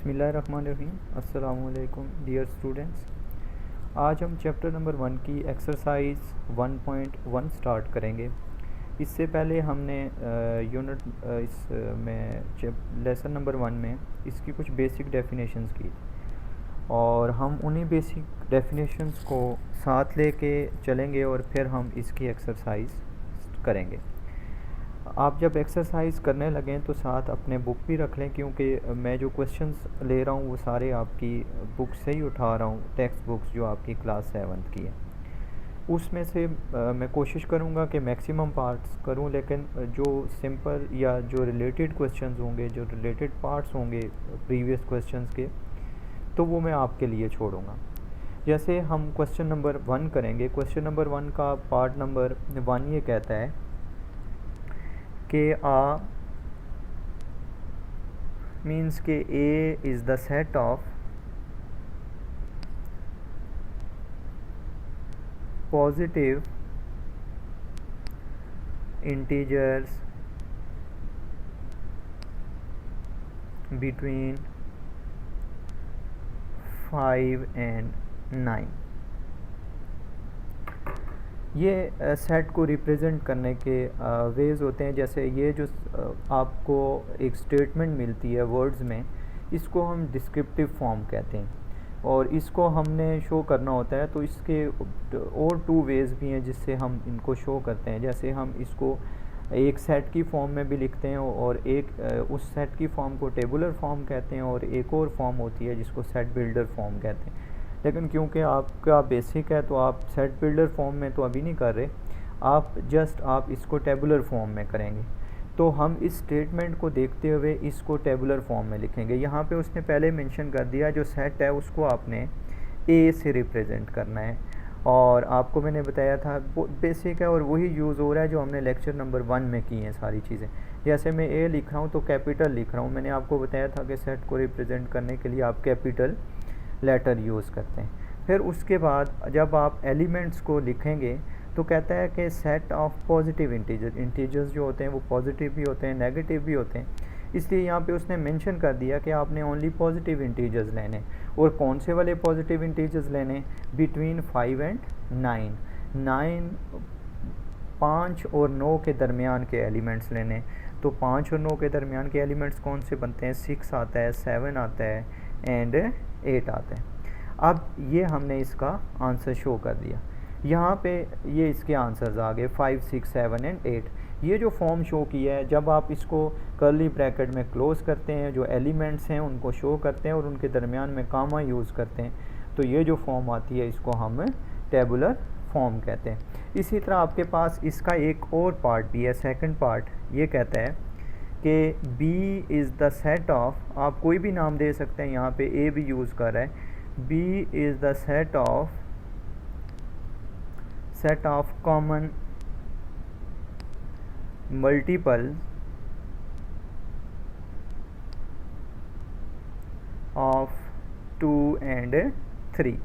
बिस्मिल्लाहिर्रहमानिर्रहीम। अस्सलामु अलैकुम डियर स्टूडेंट्स। आज हम चैप्टर नंबर 1 की एक्सरसाइज 1.1 स्टार्ट करेंगे। इससे पहले हमने लेसन नंबर 1 में इसकी कुछ बेसिक डेफिनेशंस की और हम उन्हीं बेसिक डेफिनेशंस को साथ लेके चलेंगे और फिर हम इसकी एक्सरसाइज करेंगे। आप जब एक्सरसाइज करने लगें तो साथ अपने बुक भी रख लें, क्योंकि मैं जो क्वेश्चंस ले रहा हूँ वो सारे आपकी बुक से ही उठा रहा हूँ, टेक्स्ट बुक्स जो आपकी क्लास 7th की है। उसमें से मैं कोशिश करूँगा कि मैक्सिमम पार्ट्स करूँ, लेकिन जो सिंपल या जो रिलेटेड क्वेश्चंस होंगे, जो रिलेटेड पार्ट्स होंगे प्रीवियस क्वेश्चंस के, तो वो मैं आपके लिए छोड़ूंगा। जैसे हम क्वेश्चन नंबर 1 करेंगे। क्वेश्चन नंबर 1 का पार्ट नंबर 1 ये कहता है कि मीन्स के A is the set of positive integers between 5 and 9। ये सेट को रिप्रेजेंट करने के वेज होते हैं। जैसे ये जो आपको एक स्टेटमेंट मिलती है वर्ड्स में, इसको हम डिस्क्रिप्टिव फॉर्म कहते हैं और इसको हमने शो करना होता है। तो इसके और 2 वेज भी हैं जिससे हम इनको शो करते हैं। जैसे हम इसको एक सेट की फॉर्म में भी लिखते हैं और एक उस सेट की फॉर्म को टेबुलर फॉर्म कहते हैं, और एक और फॉर्म होती है जिसको सेट बिल्डर फॉर्म कहते हैं। लेकिन क्योंकि आपका बेसिक है तो आप सेट बिल्डर फॉर्म में तो अभी नहीं कर रहे, आप इसको टेबुलर फॉर्म में करेंगे। तो हम इस स्टेटमेंट को देखते हुए इसको टेबुलर फॉर्म में लिखेंगे। यहाँ पे उसने पहले मेंशन कर दिया जो सेट है उसको आपने ए से रिप्रेजेंट करना है, और आपको मैंने बताया था वो बेसिक है और वही यूज़ हो रहा है जो हमने लेक्चर नंबर 1 में की हैं सारी चीज़ें। जैसे मैं ए लिख रहा हूँ तो कैपिटल लिख रहा हूँ। मैंने आपको बताया था कि सेट को रिप्रेजेंट करने के लिए आप कैपिटल लेटर यूज़ करते हैं। फिर उसके बाद जब आप एलिमेंट्स को लिखेंगे तो कहता है कि सेट ऑफ पॉजिटिव इंटीजर्स जो होते हैं वो पॉजिटिव भी होते हैं, नेगेटिव भी होते हैं। इसलिए यहाँ पे उसने मेंशन कर दिया कि आपने ओनली पॉजिटिव इंटीजर्स लेने। और कौन से वाले पॉजिटिव इंटीजर्स लेने? Between 5 and 9। 5 और 9 के दरमियान के एलिमेंट्स लेने। तो 5 और 9 के दरमियान के एलिमेंट्स कौन से बनते हैं? 6 आता है, 7 आता है एंड 8 आता है। अब ये हमने इसका आंसर शो कर दिया। यहाँ पे ये इसके आंसर्स आ गए 5, 6, 7 एंड 8। ये जो फॉर्म शो किया है, जब आप इसको कर्ली ब्रैकेट में क्लोज करते हैं, जो एलिमेंट्स हैं उनको शो करते हैं और उनके दरमियान में कामा यूज़ करते हैं, तो ये जो फॉर्म आती है इसको हम टेबुलर फॉर्म कहते हैं। इसी तरह आपके पास इसका एक और पार्ट भी है, सेकंड पार्ट। ये कहता है कि B is the set of, आप कोई भी नाम दे सकते हैं, यहाँ पे A भी यूज़ कर रहा है। B is the set of common multiple of 2 and 3।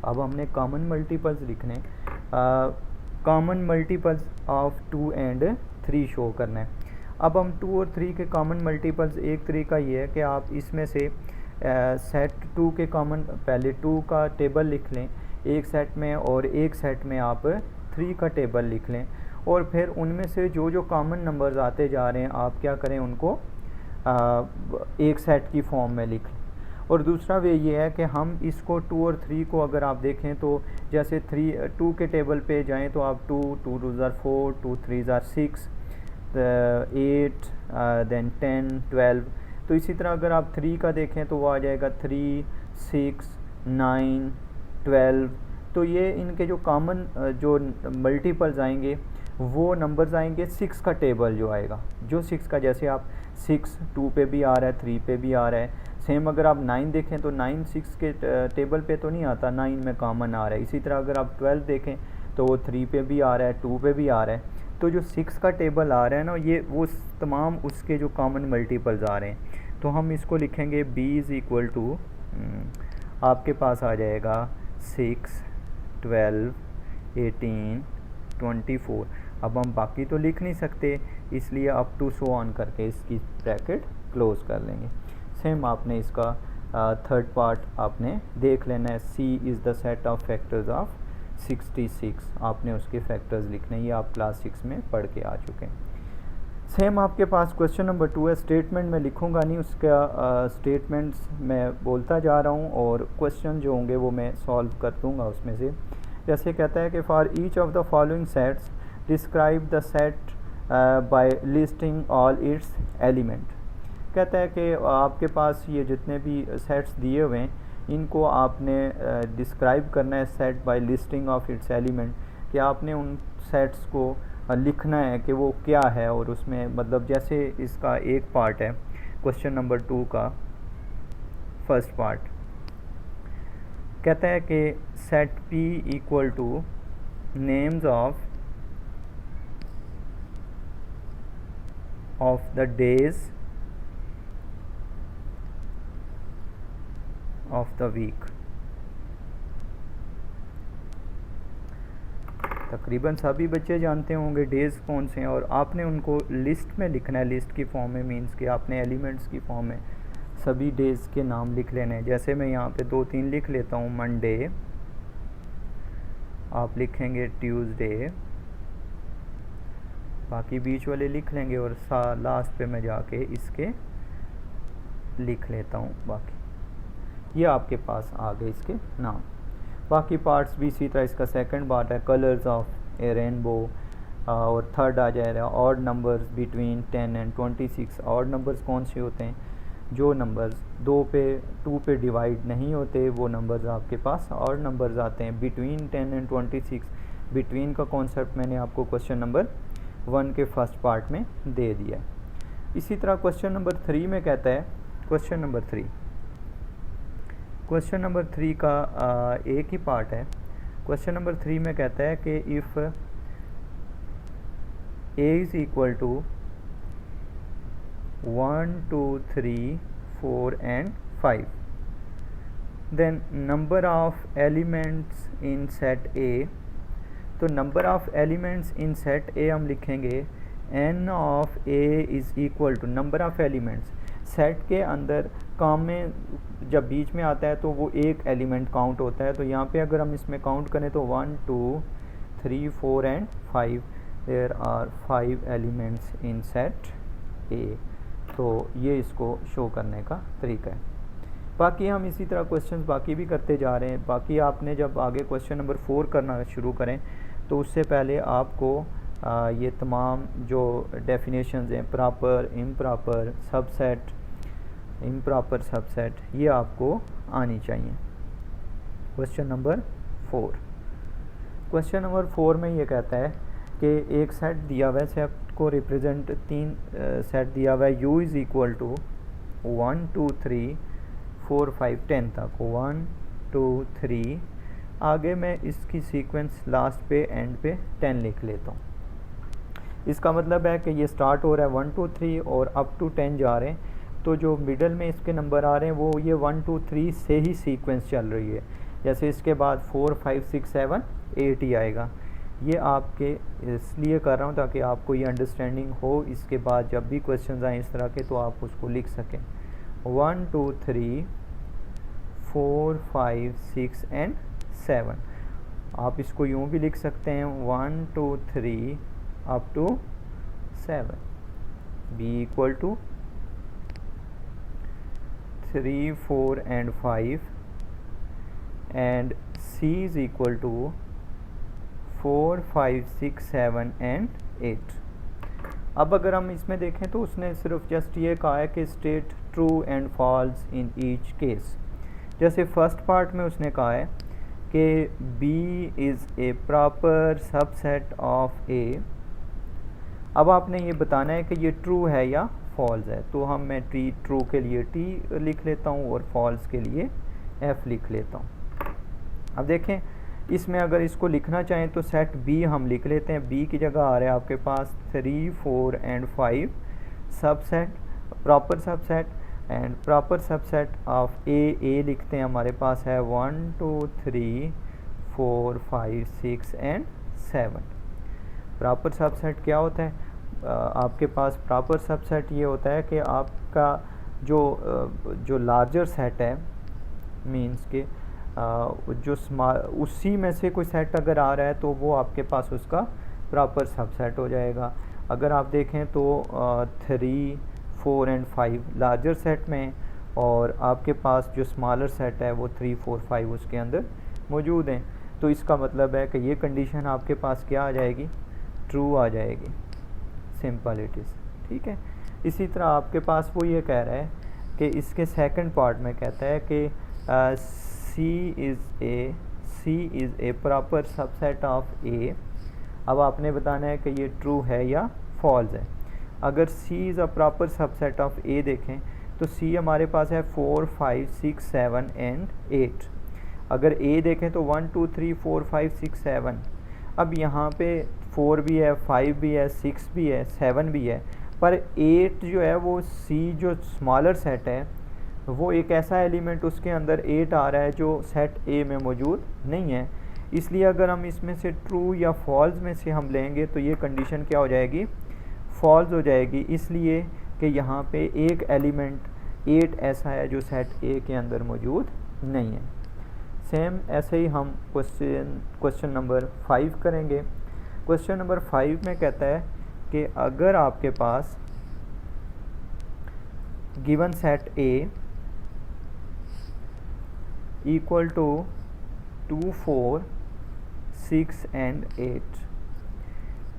अब हमने कॉमन मल्टीपल्स लिखने, common multiples of 2 and 3 show करना है। अब हम 2 और 3 के कॉमन मल्टीपल्स, एक तरीका ये है कि आप इसमें से सेट 2 के कॉमन, पहले 2 का टेबल लिख लें एक सेट में और एक सेट में आप 3 का टेबल लिख लें, और फिर उनमें से जो जो कॉमन नंबर्स आते जा रहे हैं आप क्या करें, उनको एक सेट की फॉर्म में लिख लें। और दूसरा वे ये है कि हम इसको 2 और 3 को अगर आप देखें तो जैसे 2 के टेबल पे जाएं तो आप 2 2s are 4, 2 3s are 6, 8, then 10, 12। तो इसी तरह अगर आप 3 का देखें तो वो आ जाएगा 3, 6, 9, 12। तो ये इनके जो कॉमन जो मल्टीपल्स आएंगे वो नंबर्स आएंगे 6 का टेबल जो आएगा, जो 6 का, जैसे आप 6 2 पे भी आ रहा है, 3 पे भी आ रहा है। सेम अगर आप 9 देखें तो 9 6 के टेबल पे तो नहीं आता, 9 में कॉमन आ रहा है। इसी तरह अगर आप 12 देखें तो वो 3 पे भी आ रहा है, 2 पे भी आ रहा है। तो जो 6 का टेबल आ रहा है ना, ये वो तमाम उसके जो कॉमन मल्टीपल्स आ रहे हैं। तो हम इसको लिखेंगे B इज़ इक्वल टू, आपके पास आ जाएगा 6, 12, 18, 24। अब हम बाकी तो लिख नहीं सकते, इसलिए अप टू सो ऑन करके इसकी ब्रैकेट क्लोज कर लेंगे। सेम आपने इसका थर्ड पार्ट आपने देख लेना है। C is the set of factors of 66, आपने उसके फैक्टर्स लिखने, ये आप क्लास 6 में पढ़ के आ चुके हैं। सेम आपके पास क्वेश्चन नंबर 2 है। स्टेटमेंट मैं लिखूंगा नहीं, उसका स्टेटमेंट्स मैं बोलता जा रहा हूँ और क्वेश्चन जो होंगे वो मैं सॉल्व कर दूँगा उसमें से। जैसे कहता है कि for each of the following sets describe the set by listing all its element. कहता है कि आपके पास ये जितने भी सेट्स दिए हुए हैं इनको आपने डिस्क्राइब करना है set by listing of its element, कि आपने उन सेट्स को लिखना है कि वो क्या है। और उसमें मतलब जैसे इसका एक पार्ट है क्वेश्चन नंबर 2 का फर्स्ट पार्ट, कहता है कि set P equal to names of the days of the week. तकरीबन सभी बच्चे जानते होंगे डेज़ कौन से हैं और आपने उनको लिस्ट में लिखना है, लिस्ट की फॉर्म में, मींस कि आपने एलिमेंट्स की फॉर्म में सभी डेज़ के नाम लिख लेने हैं। जैसे मैं यहाँ पे 2-3 लिख लेता हूँ। मंडे, आप लिखेंगे ट्यूसडे, बाकी बीच वाले लिख लेंगे और लास्ट पे मैं जाके इसके लिख लेता हूँ बाकी। ये आपके पास आ गए इसके नाम। बाकी पार्ट्स भी इसी तरह। इसका सेकंड पार्ट है कलर्स ऑफ ए रेनबो, और थर्ड आ जाएगा odd numbers between 10 and 26। Odd numbers कौन से होते हैं? जो नंबर्स 2 पे डिवाइड नहीं होते वो नंबर्स आपके पास ऑड नंबर्स आते हैं। बिटवीन 10 एंड 26, बिटवीन का कॉन्सेप्ट मैंने आपको क्वेश्चन नंबर 1 के फर्स्ट पार्ट में दे दिया। इसी तरह क्वेश्चन नंबर 3 में कहता है, क्वेश्चन नंबर 3 का एक ही पार्ट है। क्वेश्चन नंबर 3 में कहता है कि if A is equal to 1 2 3 4 and 5, then number of elements in set A। तो number of elements in set A हम लिखेंगे n of A is equal to number of elements. Set के अंदर काम में जब बीच में आता है तो वो एक एलिमेंट काउंट होता है। तो यहाँ पे अगर हम इसमें काउंट करें तो 1 2 3 4 and 5, there are 5 elements in set A। तो ये इसको शो करने का तरीका है। बाकी हम इसी तरह क्वेश्चंस बाकी भी करते जा रहे हैं। बाकी आपने जब आगे क्वेश्चन नंबर 4 करना शुरू करें तो उससे पहले आपको ये तमाम जो डेफिनेशंस हैं, proper, improper, subset, improper subset, ये आपको आनी चाहिए। क्वेश्चन नंबर 4 में ये कहता है कि एक सेट दिया हुआ है, सेट को रिप्रेजेंट 3 सेट दिया हुआ है। U इज़ इक्वल टू 1 2 3 4 5 10 तक, 1 2 3, आगे मैं इसकी सीक्वेंस लास्ट पे एंड पे 10 लिख लेता हूँ। इसका मतलब है कि ये स्टार्ट हो रहा है 1 2 3 और अप टू 10 जा रहे हैं। तो जो मिडल में इसके नंबर आ रहे हैं वो ये 1 2 3 से ही सीक्वेंस चल रही है। जैसे इसके बाद 4 5 6 7 8 ही आएगा। ये आपके इसलिए कर रहा हूँ ताकि आपको ये अंडरस्टैंडिंग हो। इसके बाद जब भी क्वेश्चन आए इस तरह के तो आप उसको लिख सकें। 1 2 3 4 5 6 एंड 7। आप इसको यूँ भी लिख सकते हैं 1 2 3 up to 7। B equal to 3 4 and 5 and C is equal to 4 5 6 7 and 8। अब अगर हम इसमें देखें तो उसने सिर्फ जस्ट ये कहा है कि state true and falls in each case. जैसे फर्स्ट पार्ट में उसने कहा है कि B is a proper subset of A। अब आपने ये बताना है कि ये ट्रू है या फॉल्स है। तो मैं ट्रू के लिए T लिख लेता हूँ और फॉल्स के लिए F लिख लेता हूँ। अब देखें इसमें अगर इसको लिखना चाहें तो सेट B हम लिख लेते हैं। B की जगह आ रहा है आपके पास 3 4 and 5 subset, proper subset, and proper subset of A लिखते हैं। हमारे पास है 1 2 3 4 5 6 एंड 7। प्रॉपर सबसेट क्या होता है? आपके पास प्रॉपर सबसेट ये होता है कि आपका जो लार्जर सेट है, मीन्स के जो उसी में से कोई सेट अगर आ रहा है तो वो आपके पास उसका प्रॉपर सबसेट हो जाएगा। अगर आप देखें तो 3, 4 एंड 5 लार्जर सेट में, और आपके पास जो स्मॉलर सेट है वो 3, 4, 5 उसके अंदर मौजूद हैं, तो इसका मतलब है कि ये कंडीशन आपके पास क्या आ जाएगी, ट्रू आ जाएगी। सिंपल इट इज़, ठीक है। इसी तरह आपके पास वो ये कह रहा है कि इसके सेकंड पार्ट में कहता है कि C is a proper subset of A। अब आपने बताना है कि ये ट्रू है या फॉल्स है। अगर C is a proper subset of A देखें तो C हमारे पास है 4, 5, 6, 7 एंड 8। अगर A देखें तो 1, 2, 3, 4, 5, 6, 7। अब यहाँ पे 4 भी है, 5 भी है, 6 भी है, 7 भी है, पर 8 जो है वो C जो स्मॉलर सेट है वो एक ऐसा एलिमेंट उसके अंदर 8 आ रहा है जो सेट A में मौजूद नहीं है। इसलिए अगर हम इसमें से ट्रू या फॉल्स में से हम लेंगे तो ये कंडीशन क्या हो जाएगी, फॉल्स हो जाएगी, इसलिए कि यहाँ पे एक एलिमेंट 8 ऐसा है जो सेट A के अंदर मौजूद नहीं है। सेम ऐसे ही हम क्वेश्चन नंबर 5 करेंगे। क्वेश्चन नंबर 5 में कहता है कि अगर आपके पास given set A equal to 2, 4, 6 and 8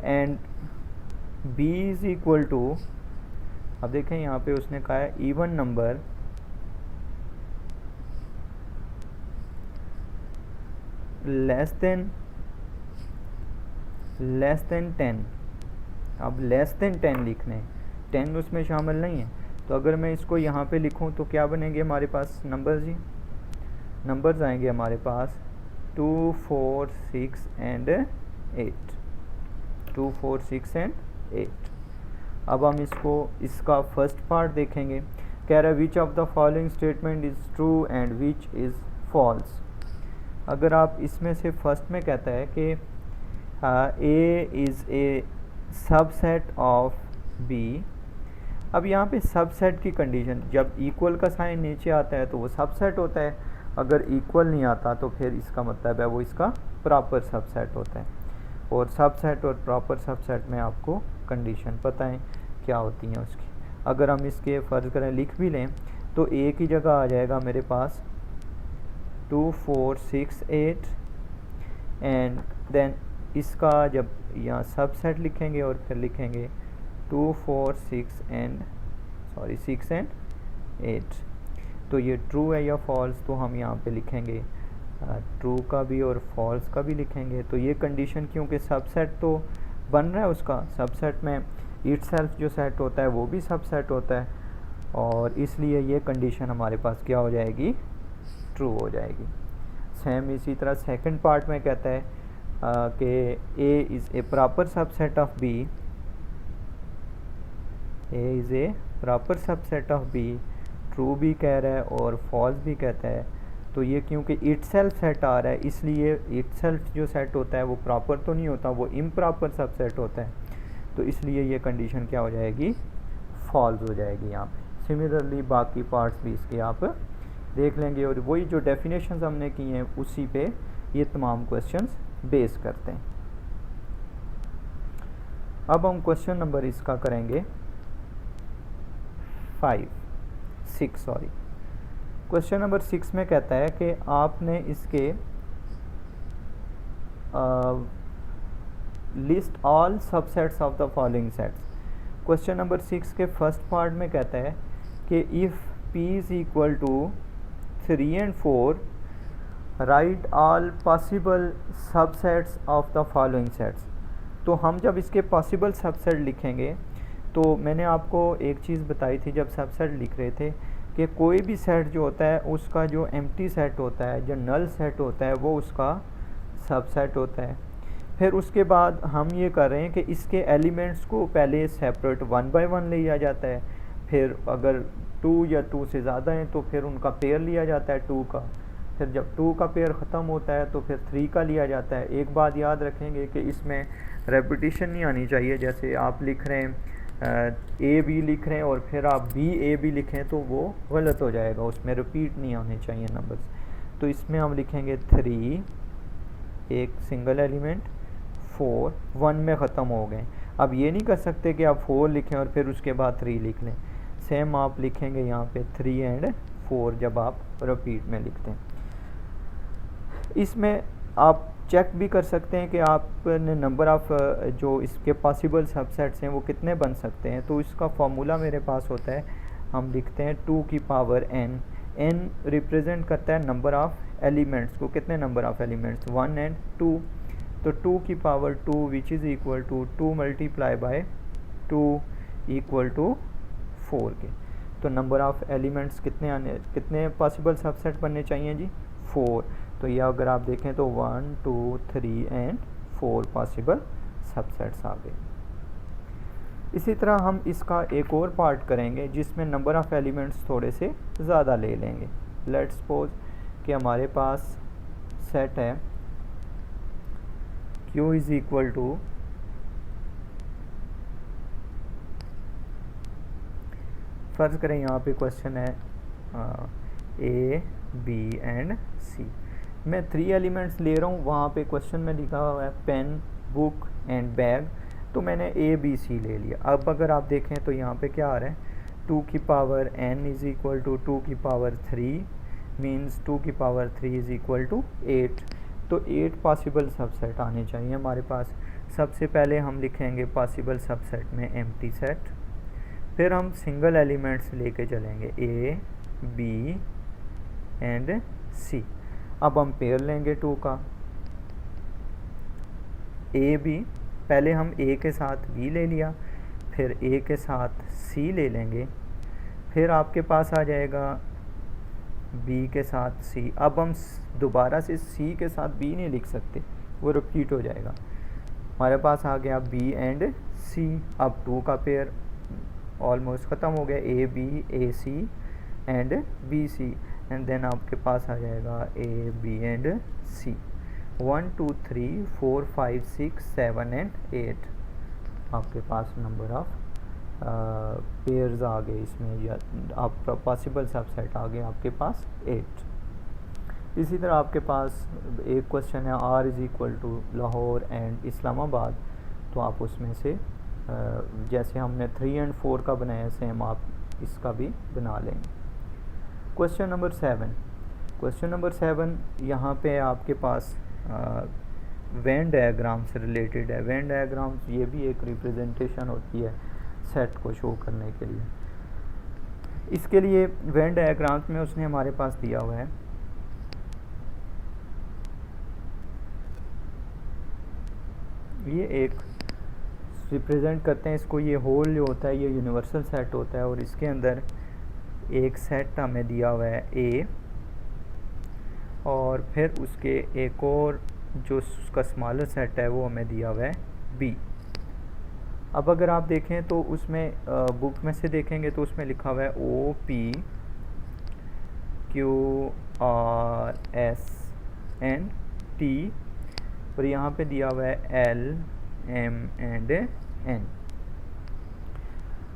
and B is equal to, अब देखें यहाँ पे उसने कहा है इवन नंबर लेस देन 10। अब लेस देन 10 लिखने, 10 उसमें शामिल नहीं है, तो अगर मैं इसको यहाँ पे लिखूँ तो क्या बनेंगे हमारे पास नंबर जी, नंबर्स आएंगे हमारे पास 2, 4, 6 एंड 8, 2, 4, 6 एंड 8। अब हम इसका फर्स्ट पार्ट देखेंगे। कह रहा है which of the following statement is true and which is false. अगर आप इसमें से फर्स्ट में कहता है कि A is a subset of B। अब यहाँ पे सबसेट की कंडीशन, जब इक्वल का साइन नीचे आता है तो वो सबसेट होता है, अगर इक्वल नहीं आता तो फिर इसका मतलब है वो इसका प्रॉपर सबसेट होता है। और सबसेट और प्रॉपर सबसेट में आपको कंडीशन पता है क्या होती हैं उसकी। अगर हम इसके फ़र्ज़ करें लिख भी लें तो A की जगह आ जाएगा मेरे पास 2, 4, 6, 8 एंड देन इसका जब यहाँ सबसेट लिखेंगे और फिर लिखेंगे 2, 4, 6 एंड 8, तो ये ट्रू है या फॉल्स, तो हम यहाँ पे लिखेंगे ट्रू का भी और फॉल्स का भी लिखेंगे। तो ये कंडीशन, क्योंकि सबसेट तो बन रहा है उसका, सबसेट में इटसेल्फ जो सेट होता है वो भी सबसेट होता है, और इसलिए ये कंडीशन हमारे पास क्या हो जाएगी, ट्रू हो जाएगी। सेम इसी तरह सेकंड पार्ट में कहता है कि A is a proper subset of B, A is a proper subset of B, true भी कह रहा है और फॉल्स भी कहता है। तो ये क्योंकि इटसेल्फ सेट आ रहा है, इसलिए इटसेल्फ जो सेट होता है वो प्रॉपर तो नहीं होता, वो इम्प्रॉपर सबसेट होता है, तो इसलिए ये कंडीशन क्या हो जाएगी, फॉल्स हो जाएगी यहाँ पे। सिमिलरली बाकी पार्ट्स भी इसके आप देख लेंगे, और वही जो डेफिनेशंस हमने की हैं उसी पे ये तमाम क्वेश्चंस बेस करते हैं। अब हम क्वेश्चन नंबर इसका करेंगे 6। क्वेश्चन नंबर 6 में कहता है कि आपने इसके list all subsets of the following sets. Question number 6 के फर्स्ट पार्ट में कहता है कि if P is equal to 3 and 4 write all possible subsets of the following sets. तो हम जब इसके पॉसिबल सबसेट लिखेंगे, तो मैंने आपको एक चीज़ बताई थी जब सबसेट लिख रहे थे कि कोई भी सेट जो होता है उसका जो एम्प्टी सेट होता है, जो नल सेट होता है, वो उसका सबसेट होता है। फिर उसके बाद हम ये कर रहे हैं कि इसके एलिमेंट्स को पहले सेपरेट 1 बाय 1 लिया जाता है, फिर अगर 2 या 2 से ज़्यादा हैं तो फिर उनका पेयर लिया जाता है 2 का, फिर जब 2 का पेयर ख़त्म होता है तो फिर 3 का लिया जाता है। एक बात याद रखेंगे कि इसमें रेपिटिशन नहीं आनी चाहिए। जैसे आप लिख रहे हैं ए बी लिख रहे हैं और फिर आप बी ए बी लिखें तो वो गलत हो जाएगा, उसमें रिपीट नहीं होने चाहिए नंबर्स। तो इसमें हम लिखेंगे 3 एक सिंगल एलिमेंट, 4 1 में ख़त्म हो गए। अब ये नहीं कर सकते कि आप 4 लिखें और फिर उसके बाद 3 लिख लें, सेम आप लिखेंगे यहाँ पे 3 एंड 4 जब आप रिपीट में लिखते हैं। इसमें आप चेक भी कर सकते हैं कि आपने नंबर ऑफ़ जो इसके पॉसिबल सबसेट्स हैं वो कितने बन सकते हैं। तो इसका फॉर्मूला मेरे पास होता है, हम लिखते हैं 2 की पावर n। n रिप्रेजेंट करता है नंबर ऑफ़ एलिमेंट्स को, कितने नंबर ऑफ़ एलिमेंट्स 1 एंड 2। तो 2 की power 2 which is equal to 2 multiply by 2 equal to 4 के। तो नंबर ऑफ़ एलिमेंट्स कितने पॉसिबल सबसेट बनने चाहिए जी 4। तो ये अगर आप देखें तो 1 2 3 एंड 4 पॉसिबल सबसेट्स आ गए। इसी तरह हम इसका एक और पार्ट करेंगे जिसमें नंबर ऑफ़ एलिमेंट्स थोड़े से ज़्यादा ले लेंगे। लेट्स सपोज कि हमारे पास सेट है Q इज़ इक्वल टू फर्ज करें यहाँ पे क्वेश्चन है A B एंड C। मैं 3 एलिमेंट्स ले रहा हूँ, वहाँ पे क्वेश्चन में लिखा हुआ है पेन बुक एंड बैग, तो मैंने A B C ले लिया। अब अगर आप देखें तो यहाँ पे क्या आ रहा है 2 की power n is equal to 2 की पावर 3 मीन्स 2 की पावर 3 इज़ इक्वल टू 8। तो 8 पॉसिबल सबसेट आने चाहिए हमारे पास। सबसे पहले हम लिखेंगे पॉसिबल सबसेट में एम्प्टी सेट, फिर हम सिंगल एलिमेंट्स लेके चलेंगे A B एंड C। अब हम पेयर लेंगे 2 का A B, पहले हम A के साथ B ले लिया, फिर A के साथ C ले लेंगे, फिर आपके पास आ जाएगा B के साथ C। अब हम दोबारा से C के साथ B नहीं लिख सकते, वो रिपीट हो जाएगा। हमारे पास आ गया B एंड C। अब 2 का पेयर ऑलमोस्ट ख़त्म हो गया, A B A C and B C, and then आपके पास आ जाएगा A B and C। 1 2 3 4 5 6 7 and 8 आपके पास नंबर ऑफ पेयर्स आ गए इसमें, या आप पॉसिबल सबसेट आ गए आपके पास 8। इसी तरह आपके पास एक क्वेश्चन है R is equal to Lahore and Islamabad, तो आप उसमें से जैसे हमने 3 एंड 4 का बनाया सेम आप इसका भी बना लेंगे। Question number 7। क्वेश्चन नंबर 7 यहाँ पे आपके पास वेन डायग्राम से रिलेटेड है। वेन डायग्राम ये भी एक रिप्रेजेंटेशन होती है सेट को शो करने के लिए। इसके लिए वेन डायग्राम्स में उसने हमारे पास दिया हुआ है ये एक रिप्रेजेंट करते हैं इसको, ये होल जो होता है ये यूनिवर्सल सेट होता है और इसके अंदर एक सेट हमें दिया हुआ है A और फिर उसके एक और जो उसका स्मॉलर सेट है वो हमें दिया हुआ है B। अब अगर आप देखें तो उसमें बुक में से देखेंगे तो उसमें लिखा हुआ है O P Q R S and T और यहाँ पे दिया हुआ है L M एंड N।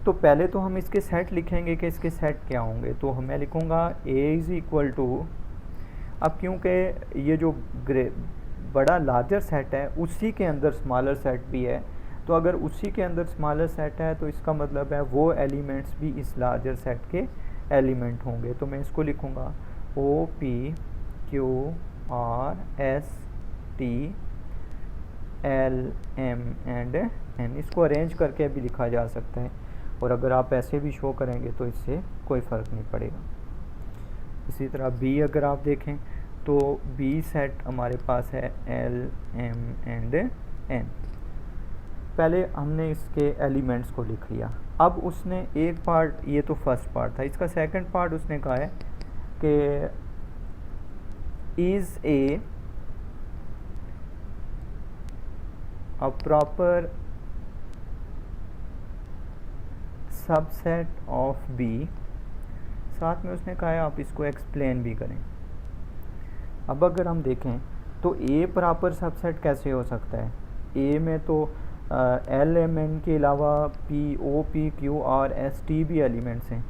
तो पहले तो हम इसके सेट लिखेंगे कि इसके सेट क्या होंगे। तो मैं लिखूँगा A इज़ इक्वल टू, अब क्योंकि ये जो बड़ा लार्जर सेट है उसी के अंदर स्मॉलर सेट भी है, तो अगर उसी के अंदर स्मॉलर सेट है तो इसका मतलब है वो एलिमेंट्स भी इस लार्जर सेट के एलिमेंट होंगे। तो मैं इसको लिखूँगा O P Q R S T L M and N। इसको अरेंज करके भी लिखा जा सकता है और अगर आप ऐसे भी शो करेंगे तो इससे कोई फ़र्क नहीं पड़ेगा। इसी तरह B अगर आप देखें तो B सेट हमारे पास है L M एंड N। पहले हमने इसके एलिमेंट्स को लिख लिया। अब उसने एक पार्ट, ये तो फर्स्ट पार्ट था, इसका सेकंड पार्ट उसने कहा है कि is a proper subset of B। साथ में उसने कहा है आप इसको एक्सप्लेन भी करें। अब अगर हम देखें तो A प्रॉपर सबसेट कैसे हो सकता है। A में तो एल एम एन के अलावा P O P Q R S T भी एलिमेंट्स हैं,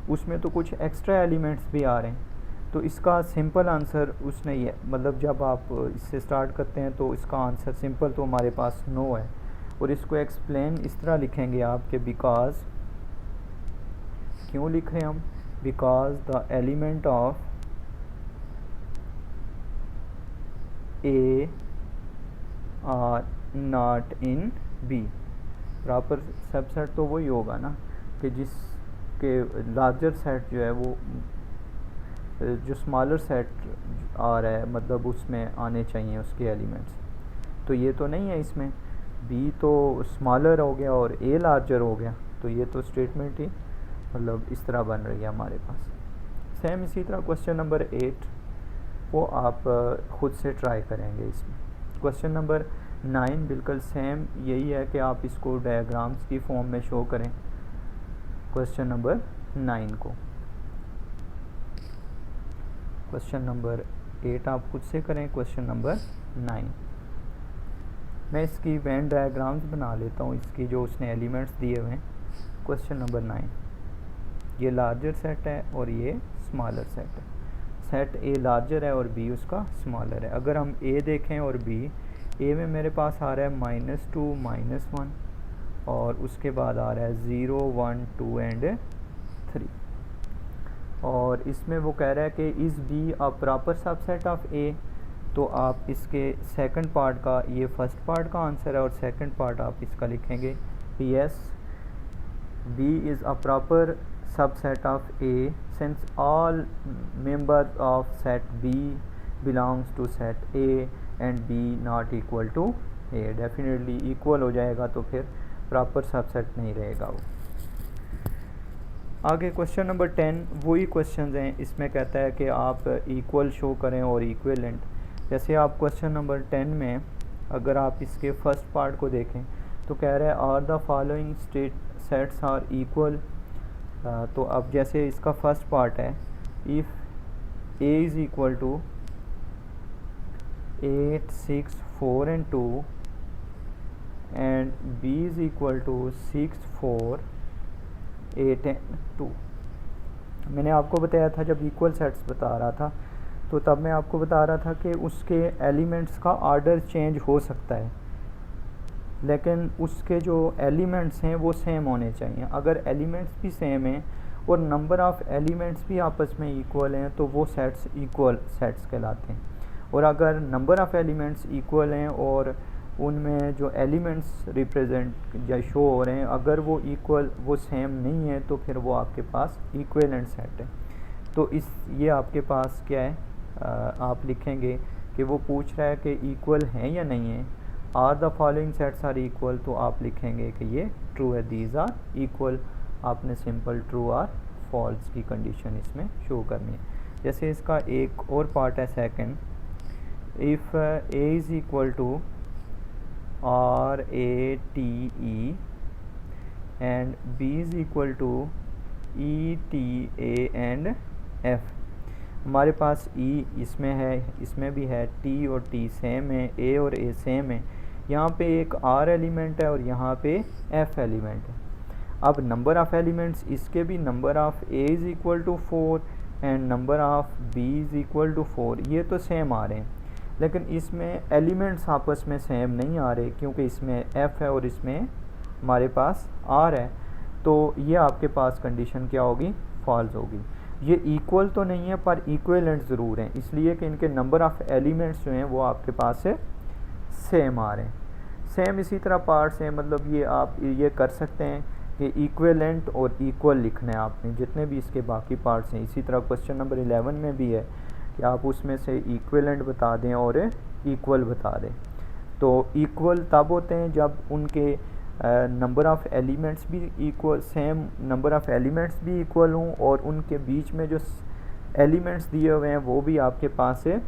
उसमें तो कुछ एक्स्ट्रा एलिमेंट्स भी आ रहे हैं। तो इसका सिंपल आंसर उसने ये, मतलब जब आप इससे स्टार्ट करते हैं तो इसका आंसर सिंपल तो हमारे पास नो है। और इसको एक्सप्लेन इस तरह लिखेंगे आप कि बिकॉज, क्यों लिख रहे हैं हम, because the element of A are not in B. Proper subset तो वही होगा ना कि जिसके लार्जर सेट जो है वो जो स्मॉलर सेट आ रहा है, मतलब उसमें आने चाहिए उसके एलिमेंट्स। तो ये तो नहीं है इसमें, बी तो स्मॉलर हो गया और ए लार्जर हो गया, तो ये तो स्टेटमेंट ही मतलब इस तरह बन रही है हमारे पास। सेम इसी तरह क्वेश्चन नंबर 8 वो आप खुद से ट्राई करेंगे इसमें। क्वेश्चन नंबर 9 बिल्कुल सेम यही है कि आप इसको डायग्राम्स की फॉर्म में शो करें क्वेश्चन नंबर 9 को। क्वेश्चन नंबर 8 आप खुद से करें, क्वेश्चन नंबर 9 मैं इसकी वेन डायग्राम्स बना लेता हूँ, इसकी जो उसने एलिमेंट्स दिए हुए हैं। क्वेश्चन नंबर 9, ये लार्जर सेट है और ये स्मॉलर सेट है। सेट ए लार्जर है और बी उसका स्मॉलर है। अगर हम ए देखें और बी, ए में मेरे पास आ रहा है -2 -1 और उसके बाद आ रहा है 0 1 2 एंड 3। और इसमें वो कह रहा है कि is B a proper subset of A. तो आप इसके सेकंड पार्ट का, ये फर्स्ट पार्ट का आंसर है और सेकंड पार्ट आप इसका लिखेंगे yes B is a proper subset of A since all members of set B belongs to set A and B not equal to A। Definitely equal हो जाएगा तो फिर प्रॉपर सबसेट नहीं रहेगा वो। आगे क्वेश्चन नंबर 10 वही क्वेश्चन हैं, इसमें कहता है कि आप इक्वल शो करें और इक्विवेलेंट। जैसे आप क्वेश्चन नंबर 10 में अगर आप इसके फर्स्ट पार्ट को देखें तो कह रहा है are the following state sets are equal. तो अब जैसे इसका फर्स्ट पार्ट है, if A is equal to 8 6 4 and 2 and B is equal to 6 4 8 and 2। मैंने आपको बताया था जब इक्वल सेट्स बता रहा था तो तब मैं आपको बता रहा था कि उसके एलिमेंट्स का ऑर्डर चेंज हो सकता है, लेकिन उसके जो एलिमेंट्स हैं वो सेम होने चाहिए। अगर एलिमेंट्स भी सेम हैं और नंबर ऑफ़ एलिमेंट्स भी आपस में इक्वल हैं तो वो सेट्स इक्वल सेट्स कहलाते हैं। और अगर नंबर ऑफ़ एलिमेंट्स इक्वल हैं और उनमें जो एलिमेंट्स रिप्रेजेंट या शो हो रहे हैं अगर वो इक्वल, वो सेम नहीं है तो फिर वो आपके पास इक्विवेलेंट सेट है। तो ये आपके पास क्या है, आप लिखेंगे कि वो पूछ रहा है कि इक्वल हैं या नहीं है। Are the following sets are equal, तो आप लिखेंगे कि ये ट्रू है, दीज आर इक्वल। आपने सिंपल ट्रू आर फॉल्स की कंडीशन इसमें शो करनी है। जैसे इसका एक और पार्ट है second, if A is equal to RATE and B is equal to ETA and F। हमारे पास E इसमें है, इसमें भी है, T और T सेम है, A और A सेम है। यहाँ पे एक R एलिमेंट है और यहाँ पे F एलिमेंट है। अब नंबर ऑफ़ एलिमेंट्स इसके भी, number of A is equal to 4 and number of B is equal to 4, ये तो सेम आ रहे हैं, लेकिन इसमें एलिमेंट्स आपस में सेम नहीं आ रहे क्योंकि इसमें F है और इसमें हमारे पास R है। तो ये आपके पास कंडीशन क्या होगी, फॉल्स होगी। ये इक्वल तो नहीं है पर इक्विवेलेंट ज़रूर हैं, इसलिए कि इनके नंबर ऑफ़ एलिमेंट्स जो हैं वो आपके पास से सेम आ रहे हैं। सेम इसी तरह पार्ट्स हैं, मतलब ये आप ये कर सकते हैं कि इक्विवेलेंट और इक्वल लिखना है आपने जितने भी इसके बाकी पार्ट्स हैं। इसी तरह क्वेश्चन नंबर 11 में भी है कि आप उसमें से इक्विवेलेंट बता दें और इक्वल बता दें। तो इक्वल तब होते हैं जब उनके नंबर ऑफ़ एलिमेंट्स भी equal, same number of elements भी इक्वल हों और उनके बीच में जो एलिमेंट्स दिए हुए हैं वो भी आपके पास से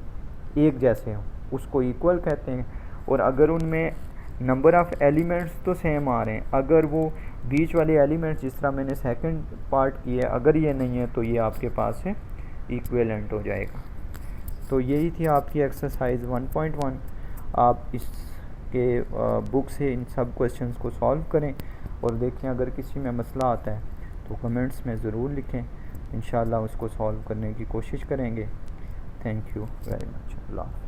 एक जैसे हों, उसको इक्वल कहते हैं। और अगर उनमें नंबर ऑफ़ एलिमेंट्स तो सेम आ रहे हैं, अगर वो बीच वाले एलिमेंट्स जिस तरह मैंने सेकंड पार्ट किया अगर ये नहीं है तो ये आपके पास से इक्विवेलेंट हो जाएगा। तो यही थी आपकी एक्सरसाइज 1.1। आप इस कि बुक से इन सब क्वेश्चंस को सॉल्व करें और देखें अगर किसी में मसला आता है तो कमेंट्स में ज़रूर लिखें, इंशाल्लाह उसको सॉल्व करने की कोशिश करेंगे। Thank you very much. अल्लाह हाफ़िज़।